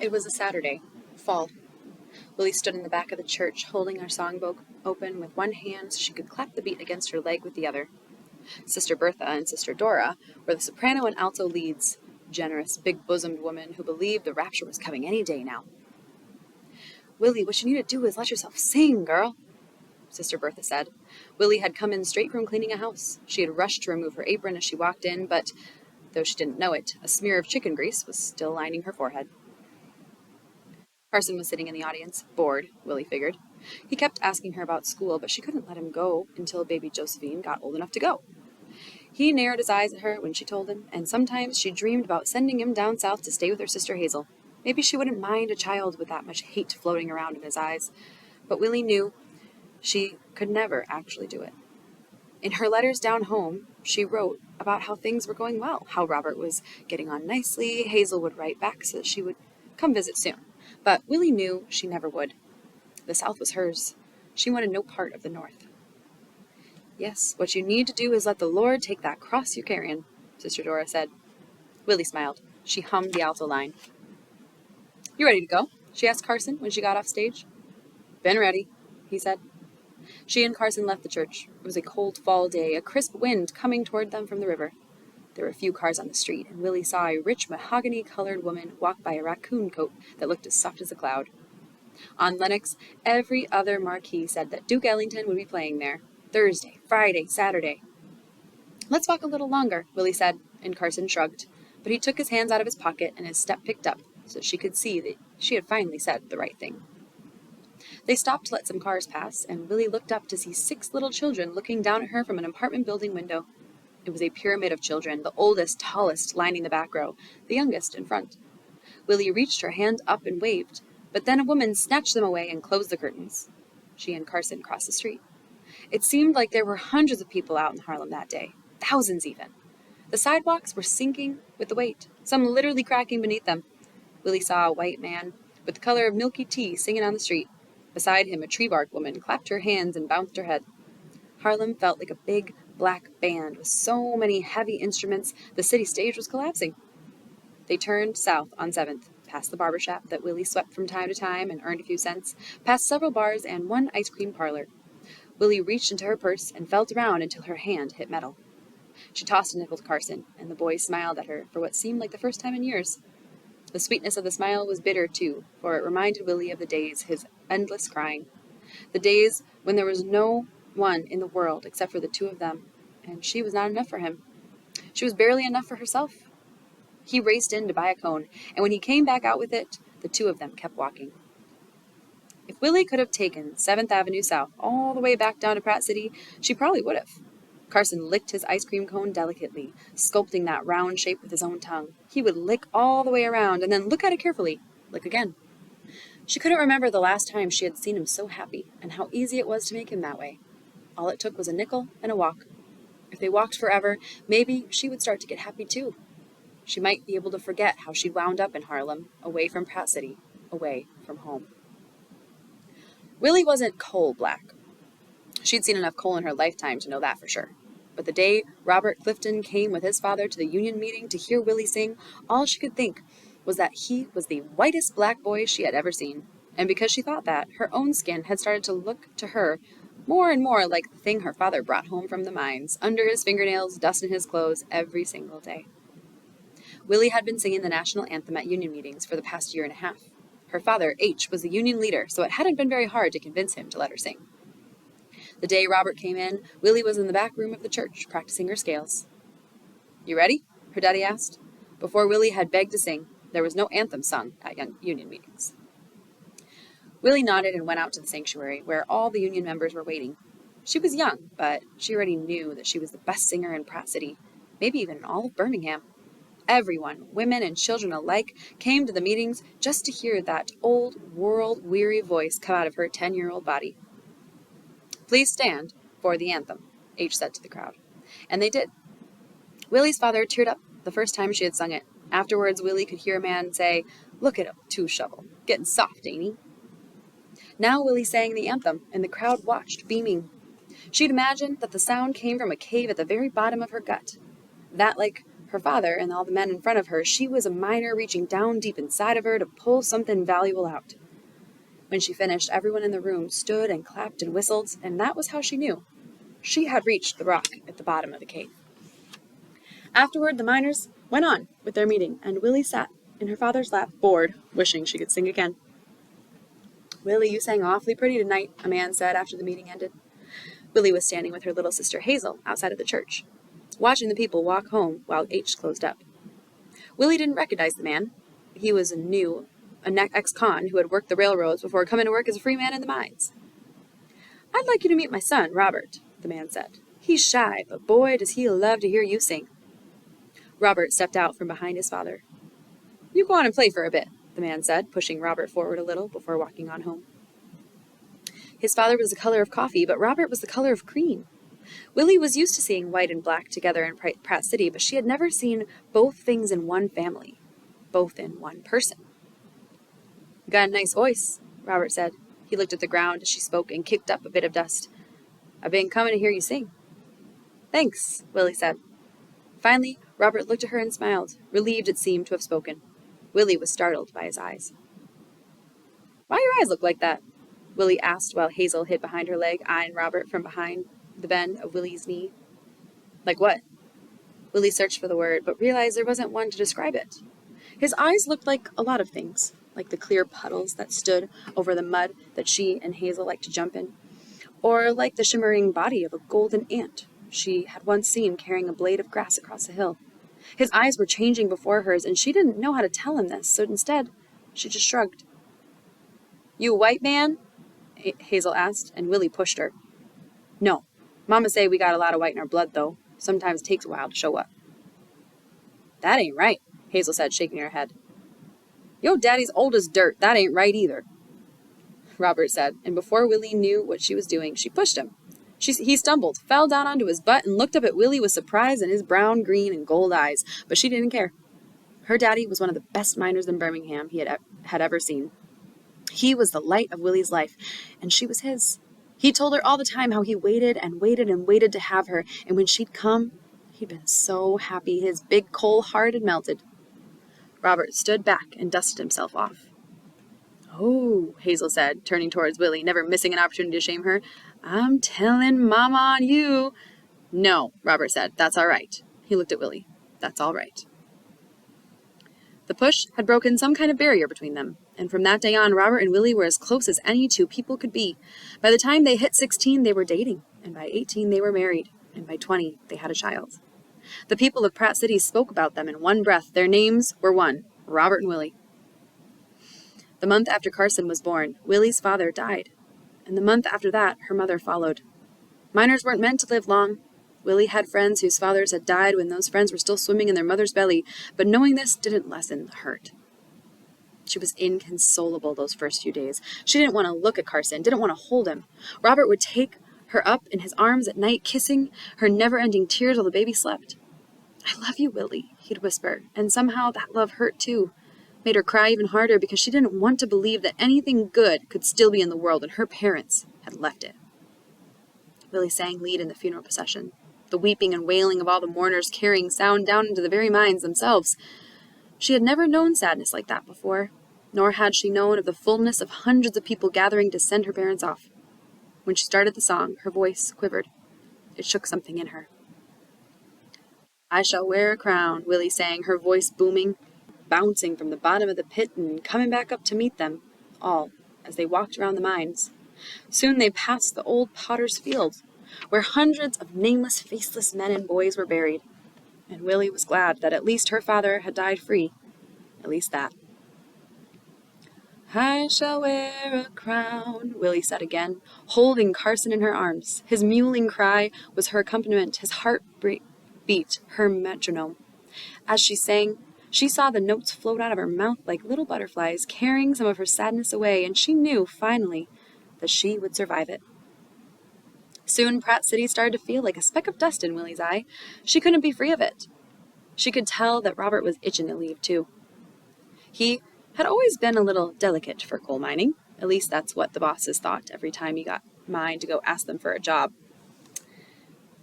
It was a Saturday, fall. Willie stood in the back of the church, holding our songbook open with one hand so she could clap the beat against her leg with the other. Sister Bertha and Sister Dora were the soprano and alto leads, generous, big-bosomed women who believed the rapture was coming any day now. "Willie, what you need to do is let yourself sing, girl," Sister Bertha said. Willie had come in straight from cleaning a house. She had rushed to remove her apron as she walked in, but, though she didn't know it, a smear of chicken grease was still lining her forehead. Carson was sitting in the audience, bored, Willie figured. He kept asking her about school, but she couldn't let him go until baby Josephine got old enough to go. He narrowed his eyes at her when she told him, and sometimes she dreamed about sending him down south to stay with her sister Hazel. Maybe she wouldn't mind a child with that much hate floating around in his eyes, but Willie knew she could never actually do it. In her letters down home, she wrote about how things were going well, how Robert was getting on nicely. Hazel would write back so that she would come visit soon. But Willie knew she never would. The South was hers. She wanted no part of the North. "Yes, what you need to do is let the Lord take that cross you're carrying," Sister Dora said. Willie smiled. She hummed the alto line. "You ready to go?" she asked Carson when she got off stage. "Been ready," he said. She and Carson left the church. It was a cold fall day, a crisp wind coming toward them from the river. There were few cars on the street, and Willie saw a rich mahogany-colored woman walk by a raccoon coat that looked as soft as a cloud. On Lenox, every other marquee said that Duke Ellington would be playing there. Thursday, Friday, Saturday. "Let's walk a little longer," Willie said, and Carson shrugged. But he took his hands out of his pocket, and his step picked up, so she could see that she had finally said the right thing. They stopped to let some cars pass, and Willie looked up to see 6 little children looking down at her from an apartment building window. It was a pyramid of children, the oldest, tallest lining the back row, the youngest in front. Willie reached her hand up and waved, but then a woman snatched them away and closed the curtains. She and Carson crossed the street. It seemed like there were hundreds of people out in Harlem that day, thousands even. The sidewalks were sinking with the weight, some literally cracking beneath them. Willie saw a white man with the color of milky tea singing on the street. Beside him, a tree-bark woman clapped her hands and bounced her head. Harlem felt like a big, black band with so many heavy instruments the city stage was collapsing. They turned south on 7th, past the barber shop that Willie swept from time to time and earned a few cents, past several bars and one ice cream parlor. Willie reached into her purse and felt around until her hand hit metal. She tossed a nickel to Carson, and the boy smiled at her for what seemed like the first time in years. The sweetness of the smile was bitter, too, for it reminded Willie of the days, his endless crying. The days when there was no one in the world except for the two of them, and she was not enough for him. She was barely enough for herself. He raced in to buy a cone, and when he came back out with it, the two of them kept walking. If Willie could have taken 7th Avenue South all the way back down to Pratt City, she probably would have. Carson licked his ice cream cone delicately, sculpting that round shape with his own tongue. He would lick all the way around and then look at it carefully, lick again. She couldn't remember the last time she had seen him so happy and how easy it was to make him that way. All it took was a nickel and a walk. If they walked forever, maybe she would start to get happy too. She might be able to forget how she'd wound up in Harlem, away from Pratt City, away from home. Willie wasn't coal-black. She'd seen enough coal in her lifetime to know that for sure. But the day Robert Clifton came with his father to the union meeting to hear Willie sing, all she could think was that he was the whitest black boy she had ever seen. And because she thought that, her own skin had started to look to her more and more like the thing her father brought home from the mines, under his fingernails, dust in his clothes, every single day. Willie had been singing the national anthem at union meetings for the past year and a half. Her father, H., was the union leader, so it hadn't been very hard to convince him to let her sing. The day Robert came in, Willie was in the back room of the church, practicing her scales. "You ready?" her daddy asked. Before Willie had begged to sing, there was no anthem sung at union meetings. Willie nodded and went out to the sanctuary, where all the union members were waiting. She was young, but she already knew that she was the best singer in Pratt City, maybe even in all of Birmingham. Everyone, women and children alike, came to the meetings just to hear that old, world-weary voice come out of her 10-year-old body. "Please stand for the anthem," H said to the crowd. And they did. Willie's father teared up the first time she had sung it. Afterwards, Willie could hear a man say, "Look at him, two-shovel. Getting soft, ain't he?" Now Willie sang the anthem, and the crowd watched, beaming. She'd imagined that the sound came from a cave at the very bottom of her gut. That, like her father and all the men in front of her, she was a miner reaching down deep inside of her to pull something valuable out. When she finished, everyone in the room stood and clapped and whistled, and that was how she knew. She had reached the rock at the bottom of the cave. Afterward, the miners went on with their meeting, and Willie sat in her father's lap, bored, wishing she could sing again. "Willie, you sang awfully pretty tonight," a man said after the meeting ended. Willie was standing with her little sister Hazel outside of the church, watching the people walk home while H closed up. Willie didn't recognize the man. He was an ex-con who had worked the railroads before coming to work as a free man in the mines. "I'd like you to meet my son, Robert," the man said. "He's shy, but boy, does he love to hear you sing." Robert stepped out from behind his father. "You go on and play for a bit," the man said, pushing Robert forward a little before walking on home. His father was the color of coffee, but Robert was the color of cream. Willie was used to seeing white and black together in Pratt City, but she had never seen both things in one family, both in one person. "You got a nice voice," Robert said. He looked at the ground as she spoke and kicked up a bit of dust. "I've been coming to hear you sing." "Thanks," Willie said. Finally, Robert looked at her and smiled, relieved it seemed to have spoken. Willie was startled by his eyes. "Why your eyes look like that?" Willie asked while Hazel hid behind her leg, eyeing Robert from behind the bend of Willie's knee. "Like what?" Willie searched for the word, but realized there wasn't one to describe it. His eyes looked like a lot of things, like the clear puddles that stood over the mud that she and Hazel liked to jump in, or like the shimmering body of a golden ant she had once seen carrying a blade of grass across a hill. His eyes were changing before hers, and she didn't know how to tell him this, so instead, she just shrugged. "You a white man?" Hazel asked, and Willie pushed her. "No. Mama say we got a lot of white in our blood, though. Sometimes it takes a while to show up." "That ain't right," Hazel said, shaking her head. "Yo, daddy's old as dirt. That ain't right either," Robert said, and before Willie knew what she was doing, she pushed him. He stumbled, fell down onto his butt, and looked up at Willie with surprise in his brown, green, and gold eyes, but she didn't care. Her daddy was one of the best miners in Birmingham he had ever seen. He was the light of Willie's life, and she was his. He told her all the time how he waited and waited and waited to have her, and when she'd come, he'd been so happy his big coal heart had melted. Robert stood back and dusted himself off. "Oh," Hazel said, turning towards Willie, never missing an opportunity to shame her. "I'm telling Mama on you." "No," Robert said. "That's all right." He looked at Willie. "That's all right." The push had broken some kind of barrier between them, and from that day on, Robert and Willie were as close as any two people could be. By the time they hit 16, they were dating, and by 18, they were married, and by 20, they had a child. The people of Pratt City spoke about them in one breath. Their names were one, Robert and Willie. The month after Carson was born, Willie's father died, and the month after that, her mother followed. Miners weren't meant to live long. Willie had friends whose fathers had died when those friends were still swimming in their mother's belly, but knowing this didn't lessen the hurt. She was inconsolable those first few days. She didn't want to look at Carson, didn't want to hold him. Robert would take her up in his arms at night, kissing her never-ending tears while the baby slept. "I love you, Willie," he'd whisper, and somehow that love hurt too. Made her cry even harder because she didn't want to believe that anything good could still be in the world and her parents had left it. Willie sang lead in the funeral procession, the weeping and wailing of all the mourners carrying sound down into the very minds themselves. She had never known sadness like that before, nor had she known of the fullness of hundreds of people gathering to send her parents off. When she started the song, her voice quivered. It shook something in her. "I shall wear a crown," Willie sang, her voice booming, bouncing from the bottom of the pit and coming back up to meet them, all, as they walked around the mines. Soon they passed the old potter's field, where hundreds of nameless, faceless men and boys were buried, and Willie was glad that at least her father had died free, at least that. "I shall wear a crown," Willie said again, holding Carson in her arms. His mewling cry was her accompaniment, his heart beat her metronome. As she sang, she saw the notes float out of her mouth like little butterflies, carrying some of her sadness away, and she knew, finally, that she would survive it. Soon Pratt City started to feel like a speck of dust in Willie's eye. She couldn't be free of it. She could tell that Robert was itching to leave, too. He had always been a little delicate for coal mining. At least that's what the bosses thought every time he got mine to go ask them for a job,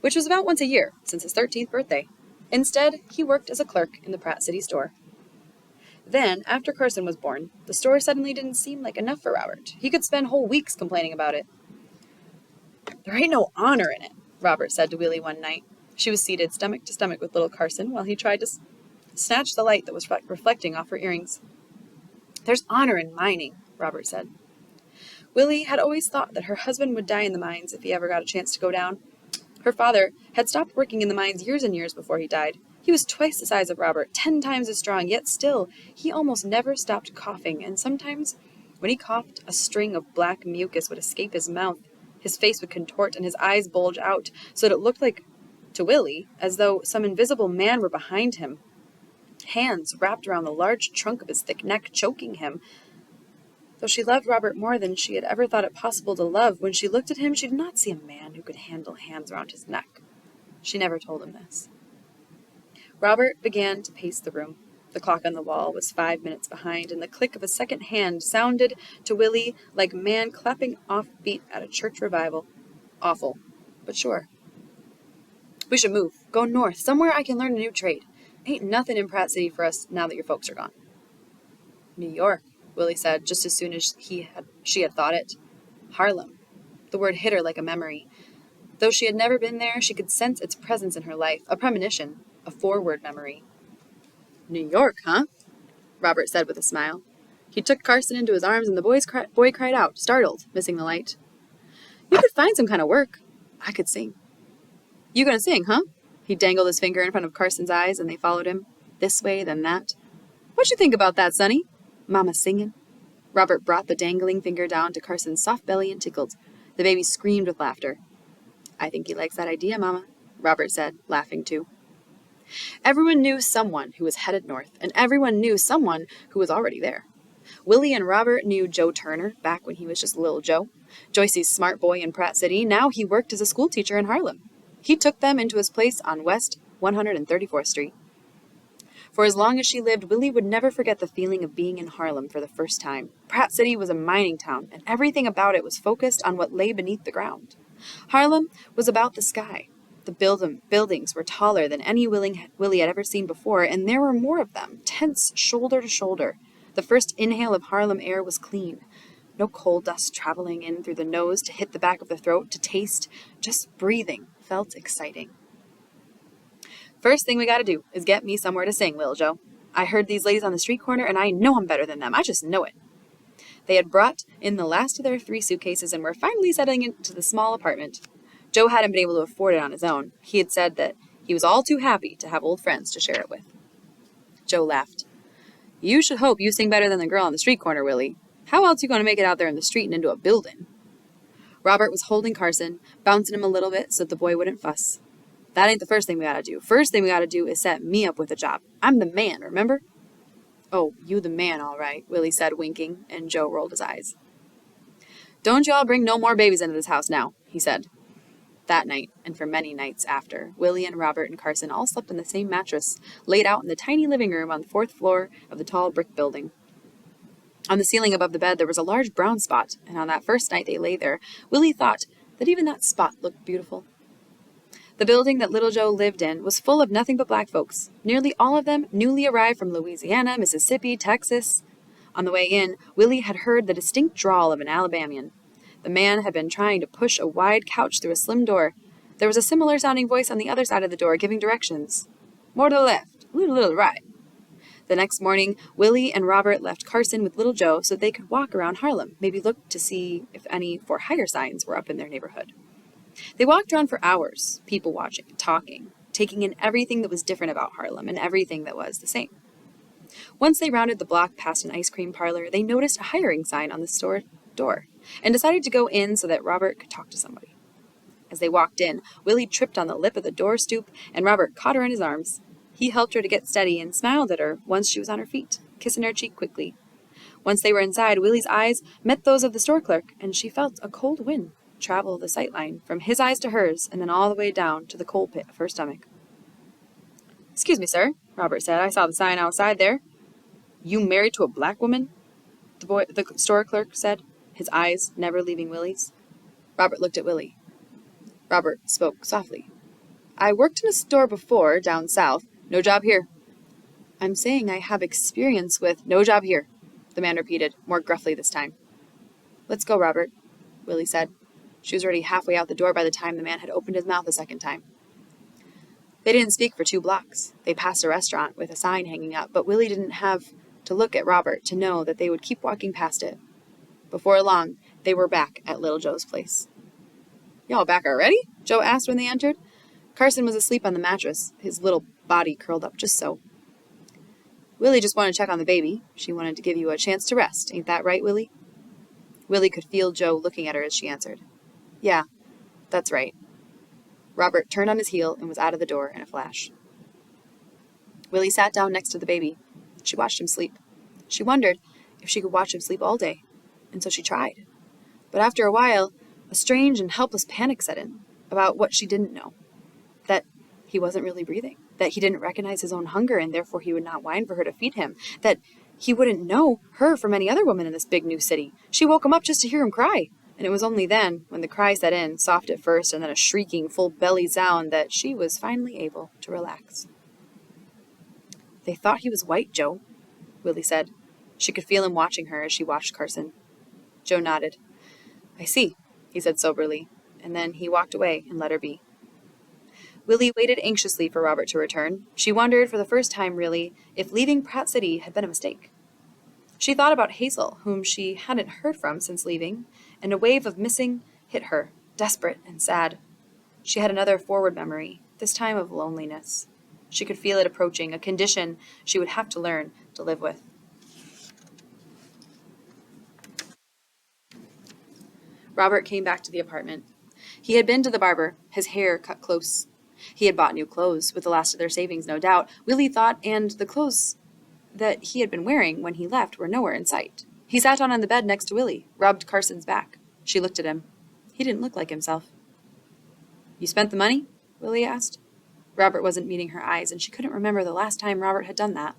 which was about once a year since his 13th birthday. Instead, he worked as a clerk in the Pratt City store. Then, after Carson was born, the store suddenly didn't seem like enough for Robert. He could spend whole weeks complaining about it. "There ain't no honor in it," Robert said to Willie one night. She was seated stomach to stomach with little Carson while he tried to snatch the light that was reflecting off her earrings. "There's honor in mining," Robert said. Willie had always thought that her husband would die in the mines if he ever got a chance to go down. Her father had stopped working in the mines years and years before he died. He was twice the size of Robert, 10 times as strong, yet still, he almost never stopped coughing, and sometimes, when he coughed, a string of black mucus would escape his mouth. His face would contort and his eyes bulge out, so that it looked like, to Willie, as though some invisible man were behind him. Hands wrapped around the large trunk of his thick neck, choking him. Though she loved Robert more than she had ever thought it possible to love, when she looked at him, she did not see a man who could handle hands around his neck. She never told him this. Robert began to pace the room. The clock on the wall was 5 minutes behind, and the click of a second hand sounded to Willie like a man clapping off beat at a church revival. Awful, but sure. "We should move. Go north, somewhere I can learn a new trade. Ain't nothing in Pratt City for us now that your folks are gone." "New York," Willie said, just as soon as she had thought it. Harlem. The word hit her like a memory. Though she had never been there, she could sense its presence in her life, a premonition, a forward memory. "New York, huh?" Robert said with a smile. He took Carson into his arms, and the boy cried out, startled, missing the light. "You could find some kind of work. I could sing." "You gonna sing, huh?" He dangled his finger in front of Carson's eyes, and they followed him, this way, then that. "What you think about that, sonny? Mama singing?" Robert brought the dangling finger down to Carson's soft belly and tickled. The baby screamed with laughter. "I think he likes that idea, Mama," Robert said, laughing too. Everyone knew someone who was headed north, and everyone knew someone who was already there. Willie and Robert knew Joe Turner back when he was just little Joe, Joyce's smart boy in Pratt City. Now he worked as a school teacher in Harlem. He took them into his place on West 134th Street. For as long as she lived, Willie would never forget the feeling of being in Harlem for the first time. Pratt City was a mining town, and everything about it was focused on what lay beneath the ground. Harlem was about the sky. The buildings were taller than any Willie had ever seen before, and there were more of them, tents shoulder to shoulder. The first inhale of Harlem air was clean. No coal dust traveling in through the nose to hit the back of the throat to taste. Just breathing felt exciting. "First thing we gotta do is get me somewhere to sing, Lil Joe. I heard these ladies on the street corner, and I know I'm better than them. I just know it." They had brought in the last of their 3 suitcases and were finally settling into the small apartment. Joe hadn't been able to afford it on his own. He had said that he was all too happy to have old friends to share it with. Joe laughed. "You should hope you sing better than the girl on the street corner, Willie. How else you going to make it out there in the street and into a building?" Robert was holding Carson, bouncing him a little bit so that the boy wouldn't fuss. "That ain't the first thing we gotta do. First thing we gotta do is set me up with a job. I'm the man, remember?" "Oh, you the man, all right," Willie said, winking, and Joe rolled his eyes. "Don't you all bring no more babies into this house now," he said. That night, and for many nights after, Willie and Robert and Carson all slept on the same mattress, laid out in the tiny living room on the 4th floor of the tall brick building. On the ceiling above the bed there was a large brown spot, and on that first night they lay there, Willie thought that even that spot looked beautiful. The building that little Joe lived in was full of nothing but black folks, nearly all of them newly arrived from Louisiana, Mississippi, Texas. On the way in, Willie had heard the distinct drawl of an Alabamian. The man had been trying to push a wide couch through a slim door. There was a similar-sounding voice on the other side of the door giving directions. "More to the left, a little to the right." The next morning, Willie and Robert left Carson with little Joe so they could walk around Harlem, maybe look to see if any for-hire signs were up in their neighborhood. They walked around for hours, people watching, talking, taking in everything that was different about Harlem and everything that was the same. Once they rounded the block past an ice cream parlor, they noticed a hiring sign on the store door and decided to go in so that Robert could talk to somebody. As they walked in, Willie tripped on the lip of the door stoop, and Robert caught her in his arms. He helped her to get steady and smiled at her once she was on her feet, kissing her cheek quickly. Once they were inside, Willie's eyes met those of the store clerk, and she felt a cold wind travel the sightline from his eyes to hers and then all the way down to the coal pit of her stomach. "Excuse me, sir," Robert said. "I saw the sign outside there." "You married to a black woman?" the store clerk said, his eyes never leaving Willie's. Robert looked at Willie. Robert spoke softly. I worked in a store before, down south. No job here. I'm saying I have experience with no job here, the man repeated, more gruffly this time. Let's go, Robert, Willie said. She was already halfway out the door by the time the man had opened his mouth a second time. They didn't speak for 2 blocks. They passed a restaurant with a sign hanging up, but Willie didn't have to look at Robert to know that they would keep walking past it. Before long, they were back at Little Joe's place. Y'all back already? Joe asked when they entered. Carson was asleep on the mattress, his little body curled up just so. Willie just wanted to check on the baby. She wanted to give you a chance to rest. Ain't that right, Willie? Willie could feel Joe looking at her as she answered. Yeah, that's right. Robert turned on his heel and was out of the door in a flash. Willie sat down next to the baby. She watched him sleep. She wondered if she could watch him sleep all day, and so she tried. But after a while, a strange and helpless panic set in about what she didn't know. That he wasn't really breathing. That he didn't recognize his own hunger and therefore he would not whine for her to feed him. That he wouldn't know her from any other woman in this big new city. She woke him up just to hear him cry. And it was only then, when the cry set in, soft at first and then a shrieking, full-bellied sound, that she was finally able to relax. They thought he was white, Joe, Willie said. She could feel him watching her as she watched Carson. Joe nodded. I see, he said soberly, and then he walked away and let her be. Willie waited anxiously for Robert to return. She wondered for the first time, really, if leaving Pratt City had been a mistake. She thought about Hazel, whom she hadn't heard from since leaving, and a wave of missing hit her, desperate and sad. She had another forward memory, this time of loneliness. She could feel it approaching, a condition she would have to learn to live with. Robert came back to the apartment. He had been to the barber, his hair cut close. He had bought new clothes, with the last of their savings, no doubt, Willie thought, and the clothes that he had been wearing when he left were nowhere in sight. He sat down on the bed next to Willie, rubbed Carson's back. She looked at him. He didn't look like himself. You spent the money? Willie asked. Robert wasn't meeting her eyes, and she couldn't remember the last time Robert had done that.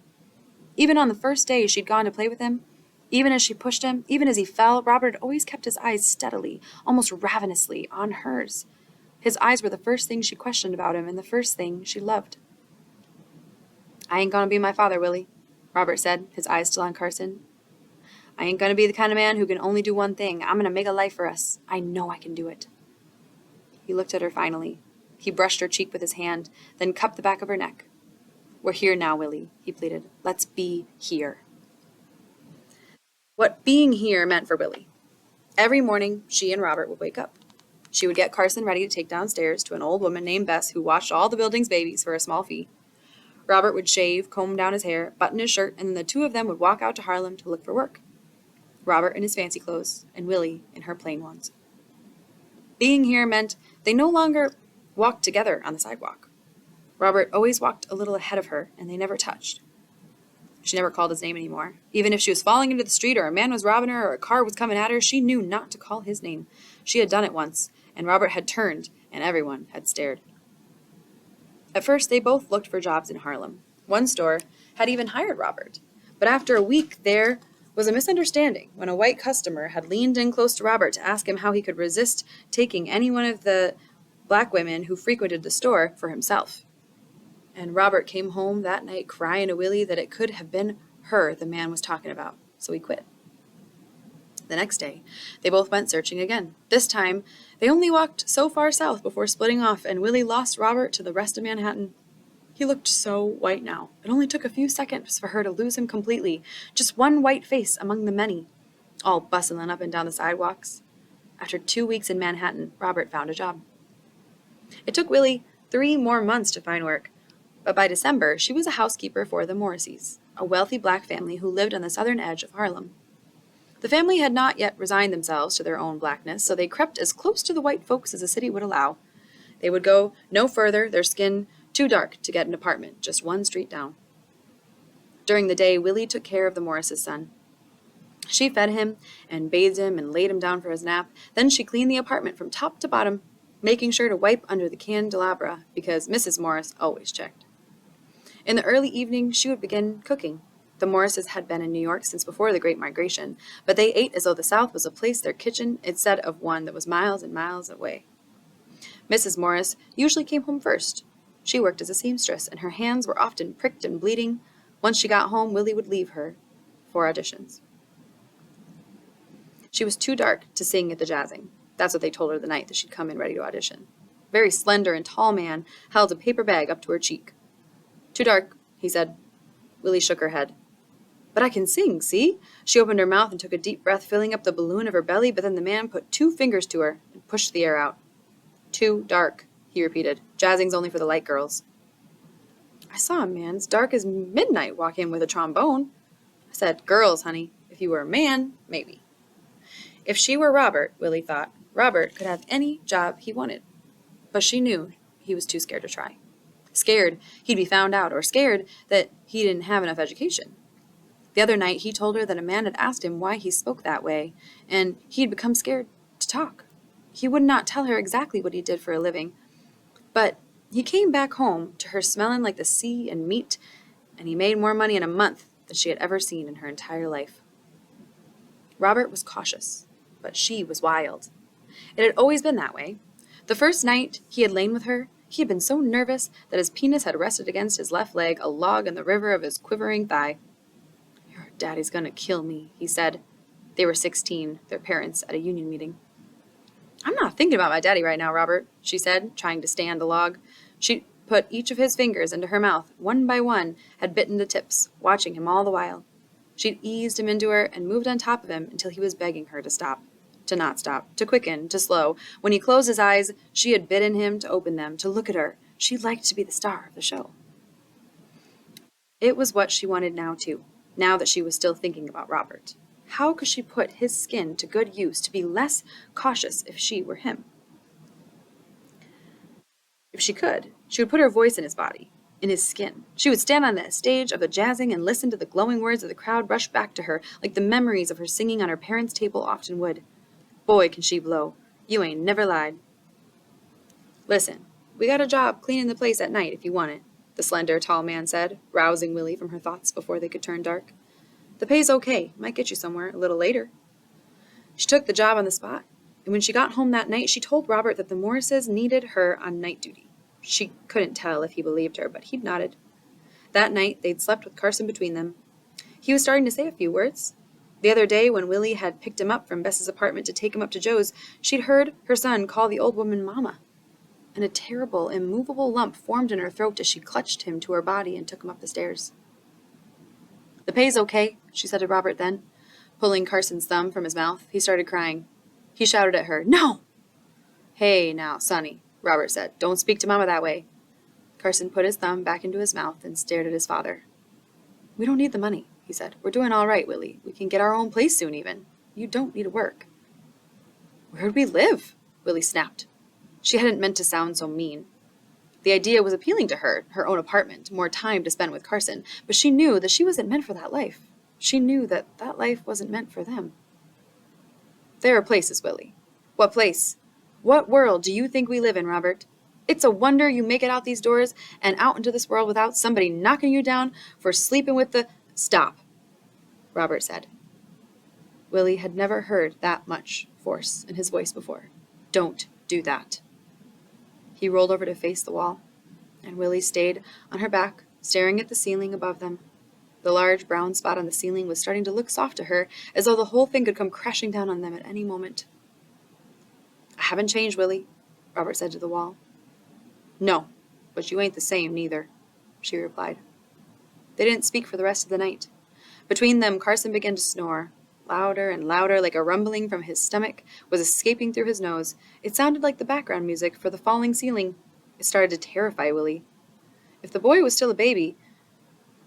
Even on the first day she'd gone to play with him, even as she pushed him, even as he fell, Robert had always kept his eyes steadily, almost ravenously, on hers. His eyes were the first thing she questioned about him and the first thing she loved. I ain't gonna be my father, Willie, Robert said, his eyes still on Carson. I ain't gonna be the kind of man who can only do one thing. I'm gonna make a life for us. I know I can do it. He looked at her finally. He brushed her cheek with his hand, then cupped the back of her neck. We're here now, Willie, he pleaded. Let's be here. What being here meant for Willie. Every morning, she and Robert would wake up. She would get Carson ready to take downstairs to an old woman named Bess who watched all the building's babies for a small fee. Robert would shave, comb down his hair, button his shirt, and then the two of them would walk out to Harlem to look for work. Robert in his fancy clothes, and Willie in her plain ones. Being here meant they no longer walked together on the sidewalk. Robert always walked a little ahead of her, and they never touched. She never called his name anymore. Even if she was falling into the street, or a man was robbing her, or a car was coming at her, she knew not to call his name. She had done it once, and Robert had turned, and everyone had stared. At first, they both looked for jobs in Harlem. One store had even hired Robert. But after a week, there was a misunderstanding when a white customer had leaned in close to Robert to ask him how he could resist taking any one of the black women who frequented the store for himself. And Robert came home that night crying to Willie that it could have been her the man was talking about, so he quit. The next day, they both went searching again. This time, they only walked so far south before splitting off, and Willie lost Robert to the rest of Manhattan. He looked so white now. It only took a few seconds for her to lose him completely. Just one white face among the many, all bustling up and down the sidewalks. After 2 weeks in Manhattan, Robert found a job. It took Willie 3 more months to find work, but by December, she was a housekeeper for the Morrisseys, a wealthy black family who lived on the southern edge of Harlem. The family had not yet resigned themselves to their own blackness, so they crept as close to the white folks as the city would allow. They would go no further, their skin too dark to get an apartment, just 1 street down. During the day, Willie took care of the Morrises' son. She fed him and bathed him and laid him down for his nap. Then she cleaned the apartment from top to bottom, making sure to wipe under the candelabra because Mrs. Morris always checked. In the early evening, she would begin cooking. The Morrises had been in New York since before the Great Migration, but they ate as though the South was a place their kitchen instead of one that was miles and miles away. Mrs. Morris usually came home first, She worked as a seamstress, and her hands were often pricked and bleeding. Once she got home, Willie would leave her for auditions. She was too dark to sing at the jazzing. That's what they told her the night that she'd come in ready to audition. A very slender and tall man held a paper bag up to her cheek. Too dark, he said. Willie shook her head. But I can sing, see? She opened her mouth and took a deep breath, filling up the balloon of her belly, but then the man put 2 fingers to her and pushed the air out. Too dark, he repeated. Jazzing's only for the light girls. I saw a man as dark as midnight walk in with a trombone. I said, girls, honey. If you were a man, maybe. If she were Robert, Willie thought, Robert could have any job he wanted. But she knew he was too scared to try. Scared he'd be found out, or scared that he didn't have enough education. The other night he told her that a man had asked him why he spoke that way, and he'd become scared to talk. He would not tell her exactly what he did for a living, but he came back home to her smelling like the sea and meat, and he made more money in a month than she had ever seen in her entire life. Robert was cautious, but she was wild. It had always been that way. The first night he had lain with her, he had been so nervous that his penis had rested against his left leg, a log in the river of his quivering thigh. Your daddy's gonna kill me, he said. They were 16, their parents at a union meeting. I'm not thinking about my daddy right now, Robert, she said, trying to stand the log. She put each of his fingers into her mouth, one by one, had bitten the tips, watching him all the while. She'd eased him into her and moved on top of him until he was begging her to stop. To not stop, to quicken, to slow. When he closed his eyes, she had bidden him to open them, to look at her. She liked to be the star of the show. It was what she wanted now, too, now that she was still thinking about Robert. How could she put his skin to good use to be less cautious if she were him? If she could, she would put her voice in his body, in his skin. She would stand on the stage of the jazzing and listen to the glowing words of the crowd rush back to her, like the memories of her singing on her parents' table often would. Boy, can she blow. You ain't never lied. Listen, we got a job cleaning the place at night if you want it, the slender, tall man said, rousing Willie from her thoughts before they could turn dark. The pay's okay. Might get you somewhere a little later. She took the job on the spot, and when she got home that night, she told Robert that the Morrises needed her on night duty. She couldn't tell if he believed her, but he'd nodded. That night, they'd slept with Carson between them. He was starting to say a few words. The other day, when Willie had picked him up from Bess's apartment to take him up to Joe's, she'd heard her son call the old woman Mama. And a terrible, immovable lump formed in her throat as she clutched him to her body and took him up the stairs. The pay's okay, she said to Robert then. Pulling Carson's thumb from his mouth, he started crying. He shouted at her, No! Hey, now, Sonny, Robert said. Don't speak to Mama that way. Carson put his thumb back into his mouth and stared at his father. We don't need the money, he said. We're doing all right, Willie. We can get our own place soon, even. You don't need to work. Where'd we live? Willie snapped. She hadn't meant to sound so mean. The idea was appealing to her, her own apartment, more time to spend with Carson, but she knew that she wasn't meant for that life. She knew that that life wasn't meant for them. There are places, Willie. What place? What world do you think we live in, Robert? It's a wonder you make it out these doors and out into this world without somebody knocking you down for sleeping with the... Stop, Robert said. Willie had never heard that much force in his voice before. Don't do that. He rolled over to face the wall, and Willie stayed on her back, staring at the ceiling above them. The large brown spot on the ceiling was starting to look soft to her, as though the whole thing could come crashing down on them at any moment. I haven't changed, Willie, Robert said to the wall. No, but you ain't the same, neither, she replied. They didn't speak for the rest of the night. Between them, Carson began to snore, louder and louder, like a rumbling from his stomach was escaping through his nose. It sounded like the background music for the falling ceiling. It started to terrify Willie. If the boy was still a baby,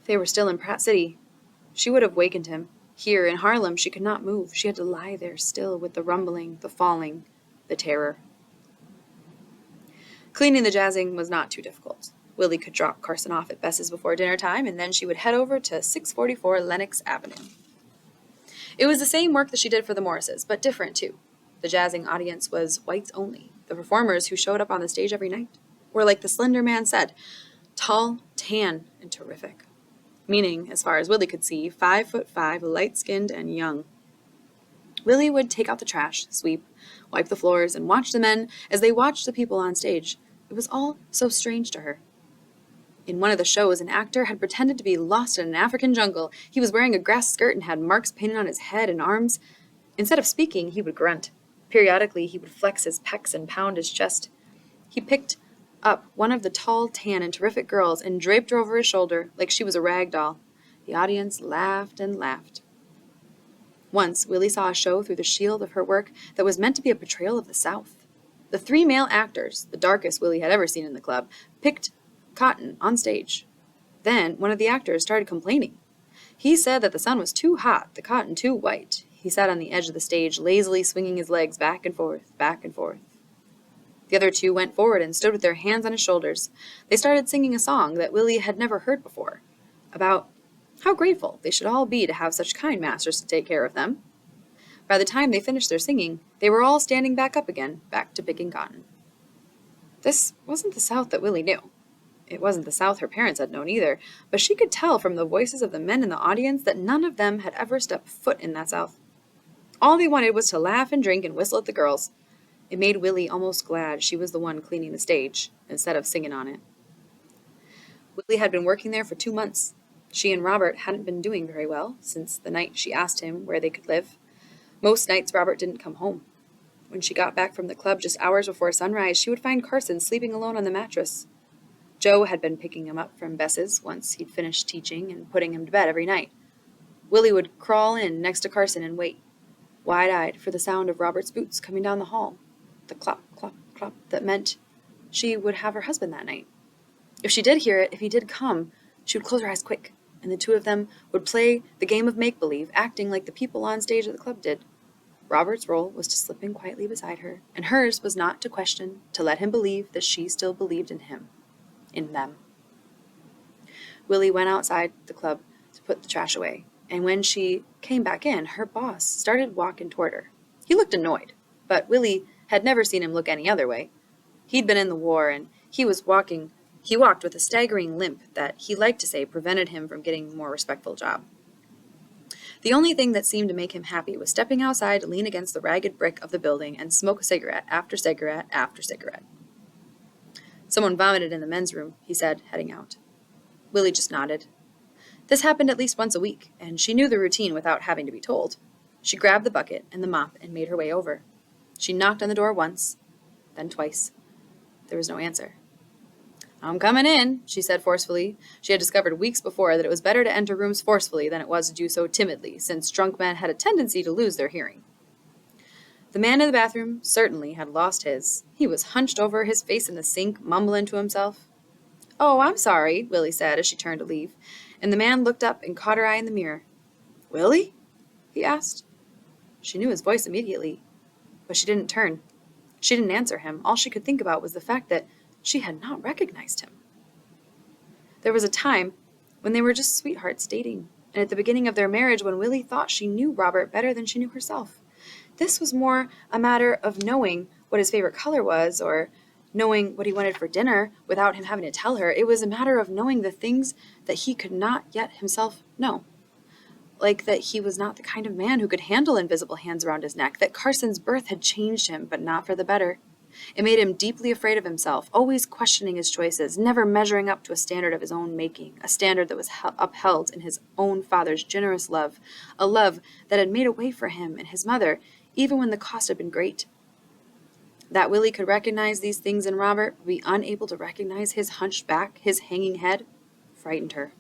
if they were still in Pratt City, she would have wakened him. Here in Harlem, she could not move. She had to lie there still with the rumbling, the falling, the terror. Cleaning the jazzing was not too difficult. Willie could drop Carson off at Bess's before dinner time, and then she would head over to 644 Lenox Avenue. It was the same work that she did for the Morrises, but different, too. The jazzing audience was whites only. The performers who showed up on the stage every night were, like the slender man said, tall, tan, and terrific. Meaning, as far as Willie could see, 5'5", light-skinned, and young. Willie would take out the trash, sweep, wipe the floors, and watch the men as they watched the people on stage. It was all so strange to her. In one of the shows, an actor had pretended to be lost in an African jungle. He was wearing a grass skirt and had marks painted on his head and arms. Instead of speaking, he would grunt. Periodically, he would flex his pecs and pound his chest. He picked up one of the tall, tan, and terrific girls and draped her over his shoulder like she was a rag doll. The audience laughed and laughed. Once, Willie saw a show through the shield of her work that was meant to be a portrayal of the South. The 3 male actors, the darkest Willie had ever seen in the club, picked cotton on stage. Then one of the actors started complaining. He said that the sun was too hot, the cotton too white. He sat on the edge of the stage, lazily swinging his legs back and forth, back and forth. The other 2 went forward and stood with their hands on his shoulders. They started singing a song that Willie had never heard before, about how grateful they should all be to have such kind masters to take care of them. By the time they finished their singing, they were all standing back up again, back to picking cotton. This wasn't the South that Willie knew. It wasn't the South her parents had known either, but she could tell from the voices of the men in the audience that none of them had ever stepped foot in that South. All they wanted was to laugh and drink and whistle at the girls. It made Willie almost glad she was the one cleaning the stage, instead of singing on it. Willie had been working there for 2 months. She and Robert hadn't been doing very well since the night she asked him where they could live. Most nights Robert didn't come home. When she got back from the club just hours before sunrise, she would find Carson sleeping alone on the mattress. Joe had been picking him up from Bess's once he'd finished teaching and putting him to bed every night. Willie would crawl in next to Carson and wait, wide-eyed for the sound of Robert's boots coming down the hall, the clop, clop, clop that meant she would have her husband that night. If she did hear it, if he did come, she would close her eyes quick, and the 2 of them would play the game of make-believe, acting like the people on stage at the club did. Robert's role was to slip in quietly beside her, and hers was not to question, to let him believe that she still believed in him. In them. Willie went outside the club to put the trash away, and when she came back in, her boss started walking toward her. He looked annoyed, but Willie had never seen him look any other way. He'd been in the war, and he walked with a staggering limp that he liked to say prevented him from getting a more respectful job. The only thing that seemed to make him happy was stepping outside to lean against the ragged brick of the building and smoke a cigarette after cigarette after cigarette. Someone vomited in the men's room, he said, heading out. Willie just nodded. This happened at least once a week, and she knew the routine without having to be told. She grabbed the bucket and the mop and made her way over. She knocked on the door once, then twice. There was no answer. "I'm coming in," she said forcefully. She had discovered weeks before that it was better to enter rooms forcefully than it was to do so timidly, since drunk men had a tendency to lose their hearing. The man in the bathroom certainly had lost his. He was hunched over, his face in the sink, mumbling to himself. "Oh, I'm sorry," Willie said as she turned to leave, and the man looked up and caught her eye in the mirror. "Willie?" he asked. She knew his voice immediately, but she didn't turn. She didn't answer him. All she could think about was the fact that she had not recognized him. There was a time when they were just sweethearts dating, and at the beginning of their marriage when Willie thought she knew Robert better than she knew herself. This was more a matter of knowing what his favorite color was, or knowing what he wanted for dinner without him having to tell her. It was a matter of knowing the things that he could not yet himself know. Like that he was not the kind of man who could handle invisible hands around his neck, that Carson's birth had changed him, but not for the better. It made him deeply afraid of himself, always questioning his choices, never measuring up to a standard of his own making, a standard that was upheld in his own father's generous love, a love that had made a way for him and his mother, even when the cost had been great. That Willie could recognize these things in Robert, but be unable to recognize his hunched back, his hanging head, frightened her.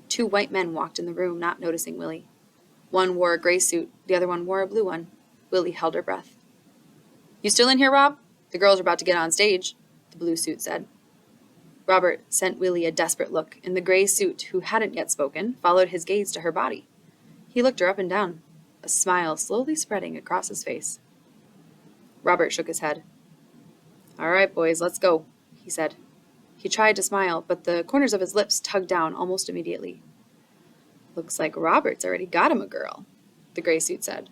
2 white men walked in the room, not noticing Willie. One wore a gray suit, the other one wore a blue one. Willie held her breath. "You still in here, Rob? The girls are about to get on stage," the blue suit said. Robert sent Willie a desperate look, and the gray suit, who hadn't yet spoken, followed his gaze to her body. He looked her up and down, a smile slowly spreading across his face. Robert shook his head. "All right, boys, let's go," he said. He tried to smile, but the corners of his lips tugged down almost immediately. "Looks like Robert's already got him a girl," the gray suit said.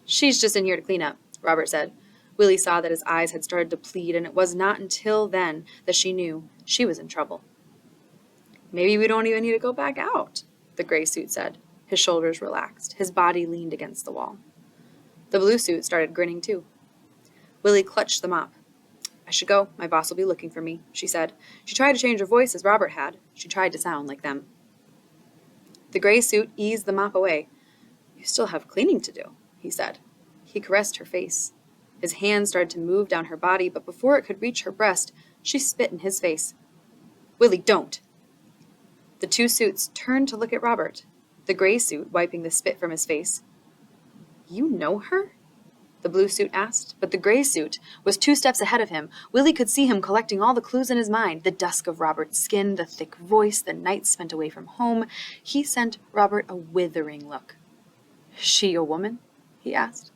"She's just in here to clean up," Robert said. Willie saw that his eyes had started to plead, and it was not until then that she knew she was in trouble. "Maybe we don't even need to go back out," the gray suit said. His shoulders relaxed. His body leaned against the wall. The blue suit started grinning too. Willie clutched the mop. I should go. My boss will be looking for me, she said. She tried to change her voice as Robert had. She tried to sound like them. The gray suit eased the mop away. You still have cleaning to do, he said. He caressed her face. His hand started to move down her body, but before it could reach her breast, she spit in his face. Willie, don't! The two suits turned to look at Robert, the gray suit wiping the spit from his face. You know her? The blue suit asked, but the gray suit was 2 steps ahead of him. Willie could see him collecting all the clues in his mind, the dusk of Robert's skin, the thick voice, the nights spent away from home. He sent Robert a withering look. Is she a woman? He asked.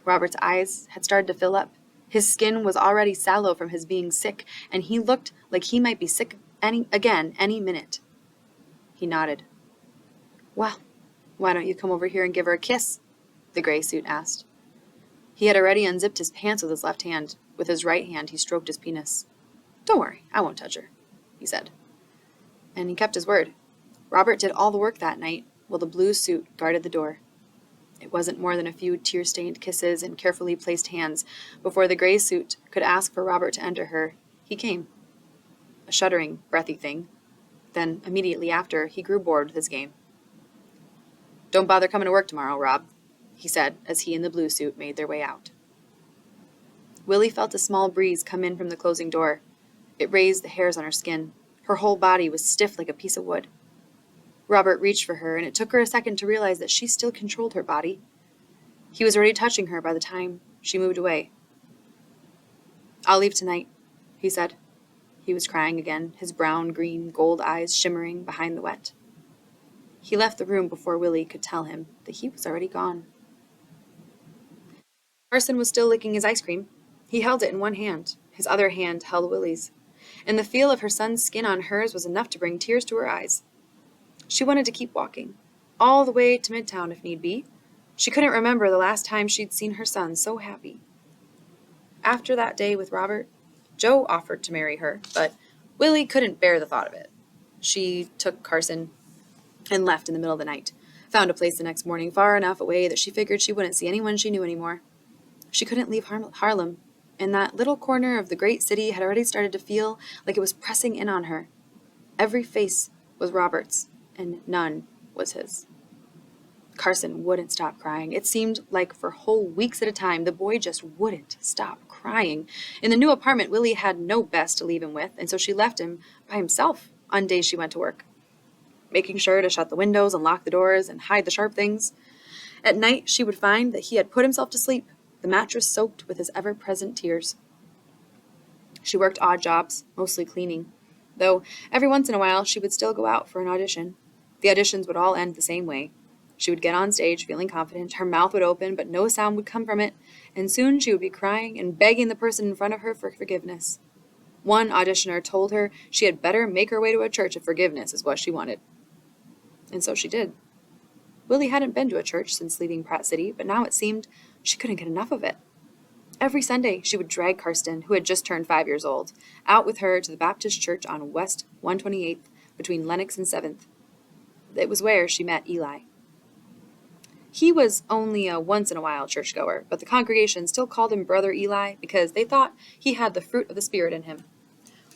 Robert's eyes had started to fill up. His skin was already sallow from his being sick, and he looked like he might be sick again any minute. He nodded. Well, why don't you come over here and give her a kiss? The gray suit asked. He had already unzipped his pants with his left hand. With his right hand, he stroked his penis. Don't worry, I won't touch her, he said. And he kept his word. Robert did all the work that night, while the blue suit guarded the door. It wasn't more than a few tear-stained kisses and carefully placed hands before the gray suit could ask for Robert to enter her. He came. A shuddering, breathy thing. Then, immediately after, he grew bored with his game. Don't bother coming to work tomorrow, Rob, he said as he and the blue suit made their way out. Willie felt a small breeze come in from the closing door. It raised the hairs on her skin. Her whole body was stiff like a piece of wood. Robert reached for her, and it took her a second to realize that she still controlled her body. He was already touching her by the time she moved away. I'll leave tonight, he said. He was crying again, his brown, green, gold eyes shimmering behind the wet. He left the room before Willie could tell him that he was already gone. Carson was still licking his ice cream. He held it in one hand. His other hand held Willie's. And the feel of her son's skin on hers was enough to bring tears to her eyes. She wanted to keep walking, all the way to Midtown if need be. She couldn't remember the last time she'd seen her son so happy. After that day with Robert, Joe offered to marry her, but Willie couldn't bear the thought of it. She took Carson and left in the middle of the night, found a place the next morning far enough away that she figured she wouldn't see anyone she knew anymore. She couldn't leave Harlem, and that little corner of the great city had already started to feel like it was pressing in on her. Every face was Robert's, and none was his. Carson wouldn't stop crying. It seemed like for whole weeks at a time, the boy just wouldn't stop crying. In the new apartment, Willie had no Bess to leave him with, and so she left him by himself on days she went to work, making sure to shut the windows and lock the doors and hide the sharp things. At night, she would find that he had put himself to sleep, the mattress soaked with his ever-present tears. She worked odd jobs, mostly cleaning, though every once in a while she would still go out for an audition. The auditions would all end the same way. She would get on stage feeling confident, her mouth would open, but no sound would come from it, and soon she would be crying and begging the person in front of her for forgiveness. One auditioner told her she had better make her way to a church if forgiveness is what she wanted. And so she did. Willie hadn't been to a church since leaving Pratt City, but now it seemed she couldn't get enough of it. Every Sunday, she would drag Karsten, who had just turned 5 years old, out with her to the Baptist church on West 128th between Lenox and 7th. It was where she met Eli. He was only a once-in-a-while churchgoer, but the congregation still called him Brother Eli because they thought he had the fruit of the Spirit in him.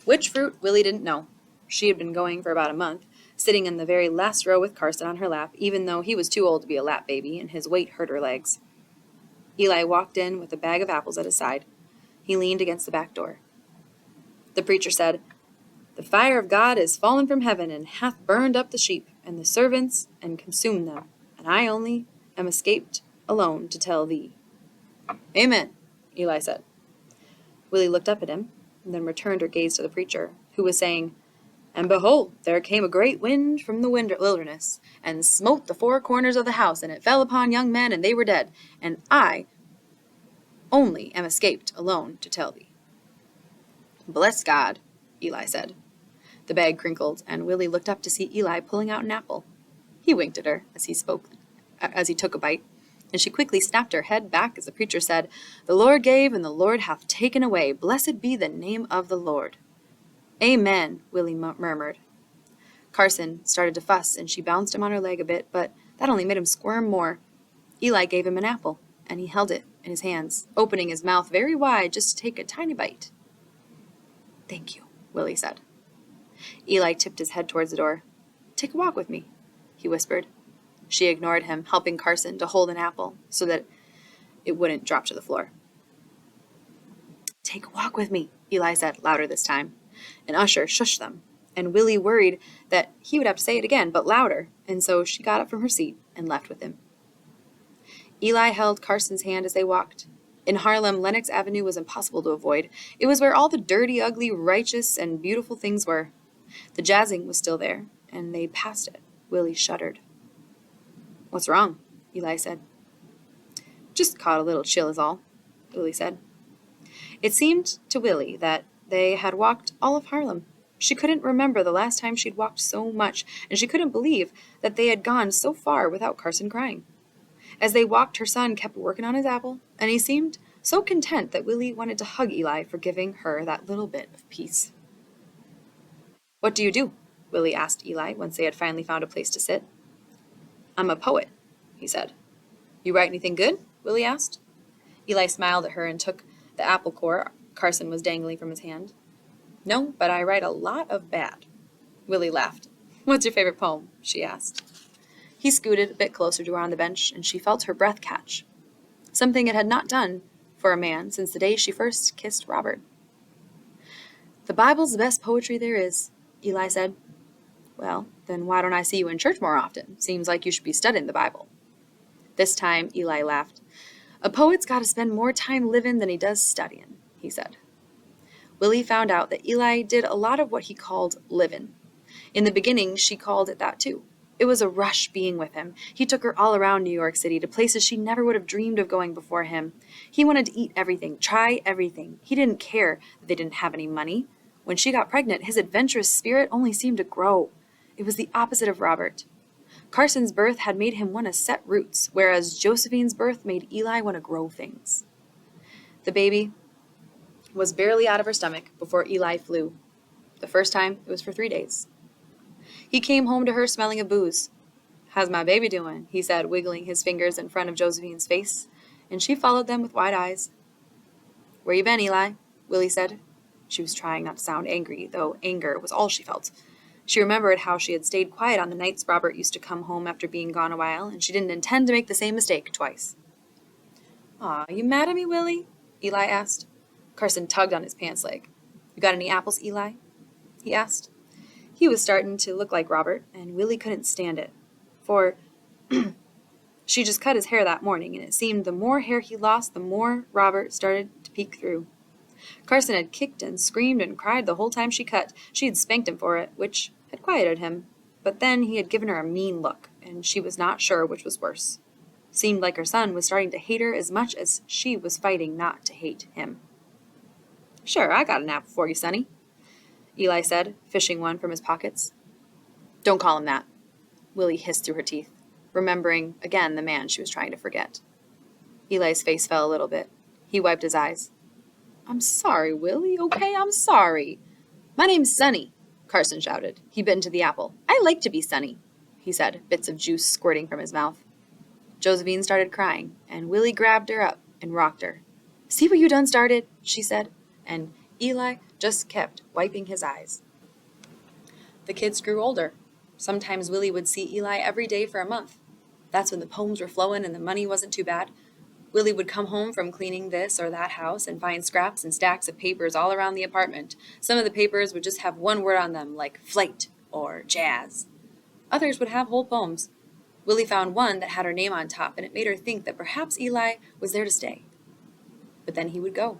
Which fruit, Willie didn't know. She had been going for about a month, sitting in the very last row with Carson on her lap, even though he was too old to be a lap baby and his weight hurt her legs. Eli walked in with a bag of apples at his side. He leaned against the back door. The preacher said, "The fire of God is fallen from heaven, and hath burned up the sheep, and the servants, and consumed them. And I only am escaped alone to tell thee." "Amen," Eli said. Willie looked up at him, and then returned her gaze to the preacher, who was saying, "And behold, there came a great wind from the wilderness, and smote the 4 corners of the house, and it fell upon young men, and they were dead. And I only am escaped alone to tell thee." "Bless God," Eli said. The bag crinkled, and Willie looked up to see Eli pulling out an apple. He winked at her as he took a bite, and she quickly snapped her head back as the preacher said, "The Lord gave, and the Lord hath taken away. Blessed be the name of the Lord." "Amen," Willie murmured. Carson started to fuss, and she bounced him on her leg a bit, but that only made him squirm more. Eli gave him an apple, and he held it in his hands, opening his mouth very wide just to take a tiny bite. "Thank you," Willie said. Eli tipped his head towards the door. "Take a walk with me," he whispered. She ignored him, helping Carson to hold an apple so that it wouldn't drop to the floor. "Take a walk with me," Eli said, louder this time. An usher shushed them, and Willie worried that he would have to say it again, but louder, and so she got up from her seat and left with him. Eli held Carson's hand as they walked. In Harlem, Lenox Avenue was impossible to avoid. It was where all the dirty, ugly, righteous, and beautiful things were. The jazzing was still there, and they passed it. Willie shuddered. "What's wrong?" Eli said. "Just caught a little chill is all," Willie said. It seemed to Willie that they had walked all of Harlem. She couldn't remember the last time she'd walked so much, and she couldn't believe that they had gone so far without Carson crying. As they walked, her son kept working on his apple, and he seemed so content that Willie wanted to hug Eli for giving her that little bit of peace. "What do you do?" Willie asked Eli once they had finally found a place to sit. "I'm a poet," he said. "You write anything good?" Willie asked. Eli smiled at her and took the apple core Carson was dangling from his hand. "No, but I write a lot of bad." Willie laughed. "What's your favorite poem?" she asked. He scooted a bit closer to her on the bench, and she felt her breath catch, something it had not done for a man since the day she first kissed Robert. "The Bible's the best poetry there is," Eli said. "Well, then why don't I see you in church more often? Seems like you should be studying the Bible." This time, Eli laughed. "A poet's got to spend more time living than he does studying," he said. Willie found out that Eli did a lot of what he called livin'. In the beginning, she called it that too. It was a rush being with him. He took her all around New York City to places she never would have dreamed of going before him. He wanted to eat everything, try everything. He didn't care that they didn't have any money. When she got pregnant, his adventurous spirit only seemed to grow. It was the opposite of Robert. Carson's birth had made him want to set roots, whereas Josephine's birth made Eli want to grow things. The baby was barely out of her stomach before Eli flew. The first time, it was for 3 days. He came home to her smelling of booze. "How's my baby doing?" he said, wiggling his fingers in front of Josephine's face, and she followed them with wide eyes. "Where you been, Eli?" Willie said. She was trying not to sound angry, though anger was all she felt. She remembered how she had stayed quiet on the nights Robert used to come home after being gone a while, and she didn't intend to make the same mistake twice. "Aw, you mad at me, Willie?" Eli asked. Carson tugged on his pants leg. "You got any apples, Eli?" he asked. He was starting to look like Robert, and Willie couldn't stand it. For she just cut his hair that morning, and it seemed the more hair he lost, the more Robert started to peek through. Carson had kicked and screamed and cried the whole time she cut. She had spanked him for it, which had quieted him. But then he had given her a mean look, and she was not sure which was worse. Seemed like her son was starting to hate her as much as she was fighting not to hate him. "Sure, I got an apple for you, sonny," Eli said, fishing one from his pockets. "Don't call him that," Willie hissed through her teeth, remembering again the man she was trying to forget. Eli's face fell a little bit. He wiped his eyes. "I'm sorry, Willie, okay? I'm sorry." "My name's Sonny," Carson shouted. He bit into the apple. "I like to be Sonny," he said, bits of juice squirting from his mouth. Josephine started crying, and Willie grabbed her up and rocked her. "See what you done started," she said, and Eli just kept wiping his eyes. The kids grew older. Sometimes Willie would see Eli every day for a month. That's when the poems were flowing and the money wasn't too bad. Willie would come home from cleaning this or that house and find scraps and stacks of papers all around the apartment. Some of the papers would just have one word on them, like flight or jazz. Others would have whole poems. Willie found one that had her name on top, and it made her think that perhaps Eli was there to stay. But then he would go.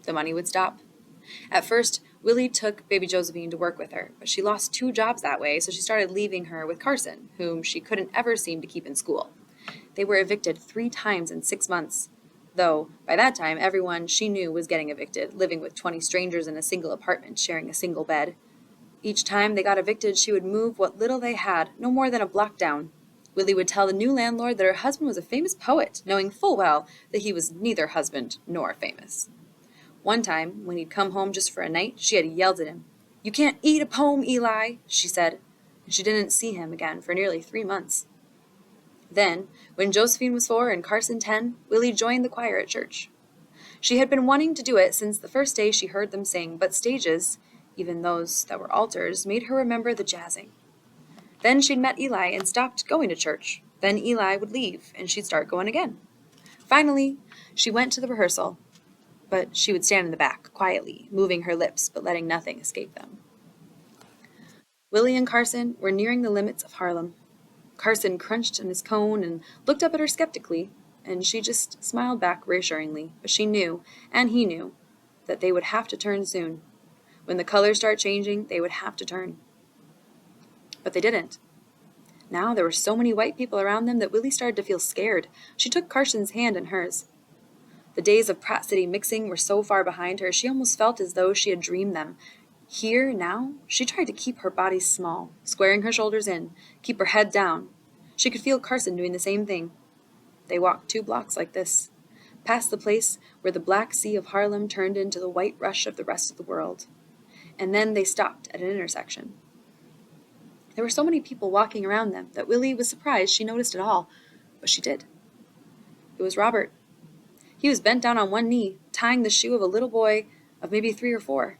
The money would stop. At first, Willie took baby Josephine to work with her, but she lost 2 jobs that way, so she started leaving her with Carson, whom she couldn't ever seem to keep in school. They were evicted 3 times in 6 months, though by that time everyone she knew was getting evicted, living with 20 strangers in a single apartment, sharing a single bed. Each time they got evicted, she would move what little they had, no more than a block down. Willie would tell the new landlord that her husband was a famous poet, knowing full well that he was neither husband nor famous. One time, when he'd come home just for a night, she had yelled at him. "You can't eat a poem, Eli," she said, and she didn't see him again for nearly 3 months. Then, when Josephine was 4 and Carson 10, Willie joined the choir at church. She had been wanting to do it since the first day she heard them sing, but stages, even those that were altars, made her remember the jazzing. Then she'd met Eli and stopped going to church. Then Eli would leave, and she'd start going again. Finally, she went to the rehearsal, but she would stand in the back, quietly, moving her lips, but letting nothing escape them. Willie and Carson were nearing the limits of Harlem. Carson crunched on his cone and looked up at her skeptically, and she just smiled back reassuringly, but she knew, and he knew, that they would have to turn soon. When the colors start changing, they would have to turn. But they didn't. Now there were so many white people around them that Willie started to feel scared. She took Carson's hand in hers. The days of Pratt City mixing were so far behind her, she almost felt as though she had dreamed them. Here, now, she tried to keep her body small, squaring her shoulders in, keep her head down. She could feel Carson doing the same thing. They walked 2 blocks like this, past the place where the black sea of Harlem turned into the white rush of the rest of the world. And then they stopped at an intersection. There were so many people walking around them that Willie was surprised she noticed it all, but she did. It was Robert. He was bent down on one knee, tying the shoe of a little boy of maybe 3 or 4.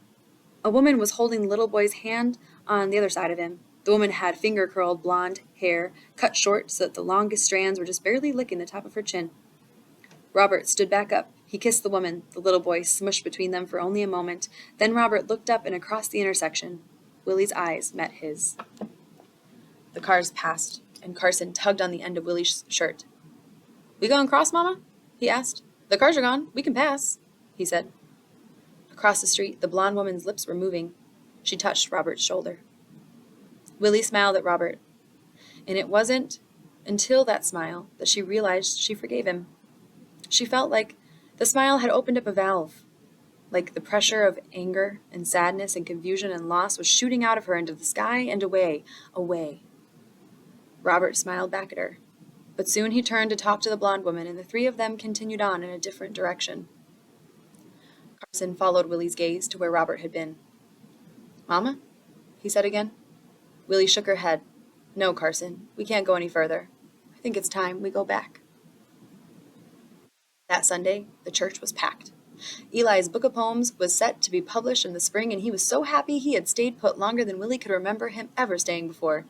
A woman was holding the little boy's hand on the other side of him. The woman had finger-curled blonde hair, cut short so that the longest strands were just barely licking the top of her chin. Robert stood back up. He kissed the woman. The little boy smushed between them for only a moment. Then Robert looked up and across the intersection. Willie's eyes met his. The cars passed, and Carson tugged on the end of Willie's shirt. "We going across, Mama?" he asked. "The cars are gone. We can pass," he said. Across the street, the blonde woman's lips were moving. She touched Robert's shoulder. Willie smiled at Robert, and it wasn't until that smile that she realized she forgave him. She felt like the smile had opened up a valve, like the pressure of anger and sadness and confusion and loss was shooting out of her into the sky and away, away. Robert smiled back at her, but soon he turned to talk to the blonde woman, and the 3 of them continued on in a different direction. Carson followed Willie's gaze to where Robert had been. "Mama?" he said again. Willie shook her head. "No, Carson, we can't go any further. I think it's time we go back." That Sunday, the church was packed. Eli's book of poems was set to be published in the spring, and he was so happy he had stayed put longer than Willie could remember him ever staying before.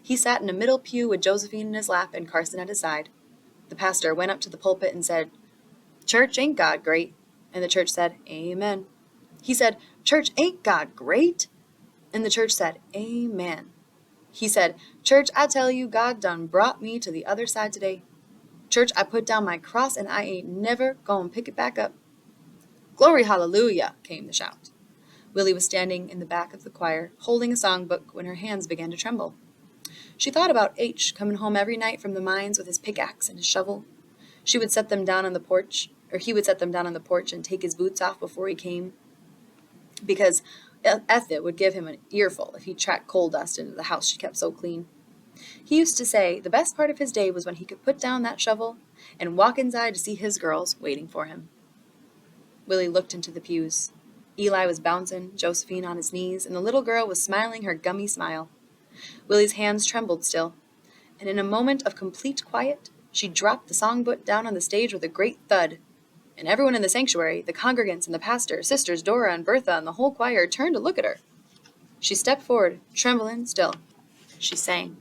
He sat in a middle pew with Josephine in his lap and Carson at his side. The pastor went up to the pulpit and said, "Church, ain't God great?" And the church said, "Amen." He said, "Church, ain't God great?" And the church said, "Amen." He said, "Church, I tell you, God done brought me to the other side today. Church, I put down my cross and I ain't never gonna pick it back up." "Glory, hallelujah," came the shout. Willie was standing in the back of the choir, holding a songbook when her hands began to tremble. She thought about H coming home every night from the mines with his pickaxe and his shovel. She would set them down on the porch, or he would set them down on the porch and take his boots off before he came, because Ethel would give him an earful if he tracked coal dust into the house she kept so clean. He used to say the best part of his day was when he could put down that shovel and walk inside to see his girls waiting for him. Willie looked into the pews. Eli was bouncing, Josephine on his knees, and the little girl was smiling her gummy smile. Willie's hands trembled still, and in a moment of complete quiet, she dropped the songbook down on the stage with a great thud, and everyone in the sanctuary, the congregants and the pastor, sisters Dora and Bertha and the whole choir, turned to look at her. She stepped forward, trembling still. She sang.